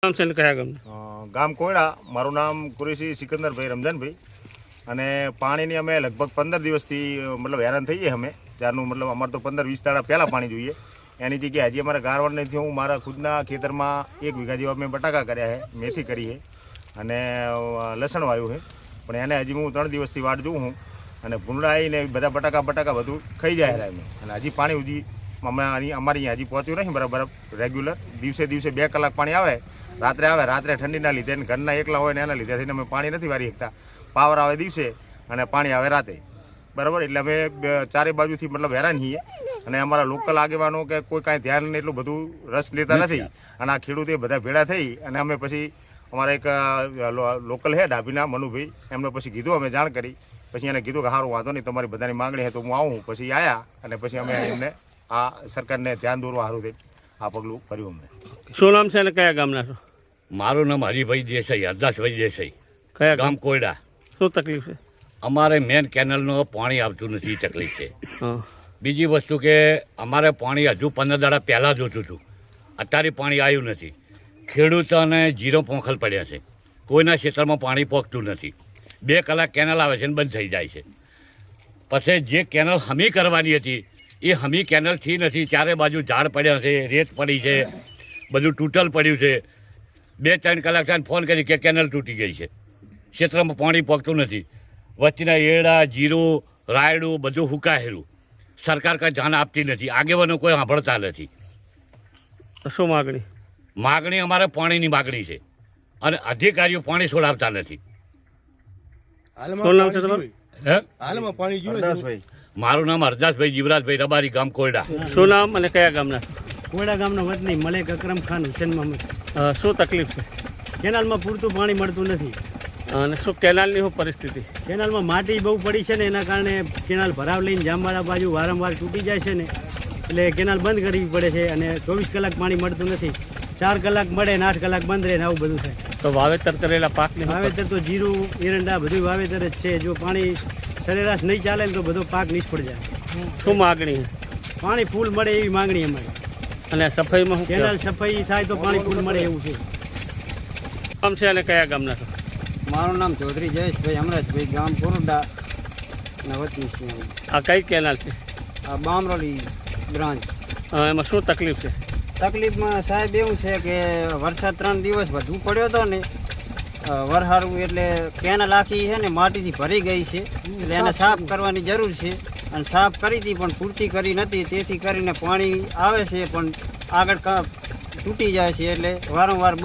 નામ છે ને કયા ગામ? ગામ કોયડા. મારું નામ કુરેશી સિકંદરભાઈ રમજાનભાઈ. અને પાણીની અમે લગભગ 15 દિવસથી મતલબ હેરાન થઈએ અમે. ત્યારનું મતલબ અમારે તો 15-20 દાડા પહેલાં પાણી જોઈએ. એની જગ્યાએ હજી અમારે ગારવાડ નથી. હું મારા ખુદના ખેતરમાં 1 વીઘા જેવા મેં બટાકા કર્યા છે, મેથી કરી છે અને લસણ વાવ્યું છે. પણ એને હજી હું 3 દિવસથી વાટ જોઉં છું. અને ભૂંડા આવીને બધા બટાકા બધું ખાઈ જાય એમ. અને હજી પાણી હજી અમારી અહીંયા હજી પહોંચ્યું નહીં બરાબર રેગ્યુલર. દિવસે 2 કલાક પાણી આવે, રાત્રે ઠંડીના લીધે અને ઘરના એકલા હોય ને એના લીધે થઈને અમે પાણી નથી વારી શકતા. પાવર આવે દિવસે અને પાણી આવે રાતે, બરાબર. એટલે અમે ચારે બાજુથી મતલબ હેરાન છીએ. અને અમારા લોકલ આગેવાનો કે કોઈ કાંઈ ધ્યાન એટલું બધું રસ લેતા નથી. અને આ ખેડૂતો બધા ભેળા થઈ અને અમે પછી અમારા એક લોકલ છે ડાભીના મનુભાઈ, એમને પછી કીધું, અમે જાણ કરી. પછી એને કીધું કે સારું, વાંધો નહીં, તમારી બધાની માંગણી છે તો હું આવું. પછી આવ્યા અને પછી અમે એમને આ સરકારને ધ્યાન દોરવા સારું થઈ આ પગલું કર્યું. અમને શું નામ છે અને કયા ગામના છો? મારું નામ હરિભાઈ દેસાઈ, હરદાસભાઈ દેસાઈ. કયા ગામ કોયડા. શું તકલીફ છે? અમારે મેન કેનલનું પાણી આવતું નથી, એ તકલીફ છે. હા. બીજી વસ્તુ કે અમારે પાણી હજુ 15 દાડા પહેલાં જોતું હતું, અત્યારે પાણી આવ્યું નથી. ખેડૂતોને જીરો પોંખલ પડ્યા છે. કોઈના ક્ષેત્રમાં પાણી પહોંચતું નથી. 2 કલાક કેનલ આવે છે ને બંધ થઈ જાય છે. પછી જે કેનલ હમી કરવાની હતી એ હમી કેનલ થઈ નથી. ચારે બાજુ ઝાડ પડ્યા છે, રેત પડી છે, બધું તૂટલ પડ્યું છે. 2-3 કલાક થઈને ફોન કરી કે કેનલ તૂટી ગઈ છે, ક્ષેત્રમાં પાણી પહોંચતું નથી. વચ્ચેના એડા, જીરું, રાયડું બધું હુકાયેલું. સરકાર કાંઈ ધ્યાન આપતી નથી, આગેવાનો કોઈ સાંભળતા નથી. શું માગણી? માગણી અમારે પાણીની માગણી છે અને અધિકારીઓ પાણી છોડાવતા નથી. શું નામ છે તમારું? મારું નામ હરદાસભાઈ જીવરાજભાઈ રબારી, ગામ કોયડા. શું નામ અને કયા ગામના? કોયડા ગામનો વતની મલેક અકરમ ખાન હુસેન મહમદ. શું તકલીફ છે? કેનાલમાં પૂરતું પાણી મળતું નથી. અને શું કેનાલની શું પરિસ્થિતિ? કેનાલમાં માટી બહુ પડી છે ને એના કારણે કેનાલ ભરાવ લઈને જામવાડા બાજુ વારંવાર તૂટી જાય છે ને, એટલે કેનાલ બંધ કરવી પડે છે. અને 24 કલાક પાણી મળતું નથી. 4 કલાક મળે ને 8 કલાક બંધ રહે ને આવું બધું થાય. તો વાવેતર કરેલા પાકને વાવેતર તો જીરું, એરંડા બધું વાવેતર જ છે. જો પાણી સરેરાશ નહીં ચાલે ને તો બધો પાક નિષ્ફળ જાય. શું માગણી? પાણી ફૂલ મળે એવી માંગણી અમારી. અને સફાઈમાં શું કેનાલ સફાઈ થાય તો પાણી ફૂલ મળે એવું છે. નામ છે અને કયા ગામના છો? મારું નામ ચૌધરી જયેશભાઈ અમરાજભાઈ, ગામ કોરડા ના વતની છે. આ કઈ કેનાલ છે? આ બામરોલી બ્રાન્ચ. એમાં શું તકલીફ છે? તકલીફમાં સાહેબ એવું છે કે વરસાદ 3 દિવસ વધુ પડ્યો હતો ને વરસારું, એટલે કેનાલ આખી છે ને માટીથી ભરી ગઈ છે. એટલે એને સાફ કરવાની જરૂર છે. અને સાફ કરી હતી પણ પૂરતી કરી નથી. તેથી કરીને પાણી આવે છે પણ આગળ તૂટી જાય છે. એટલે વારંવાર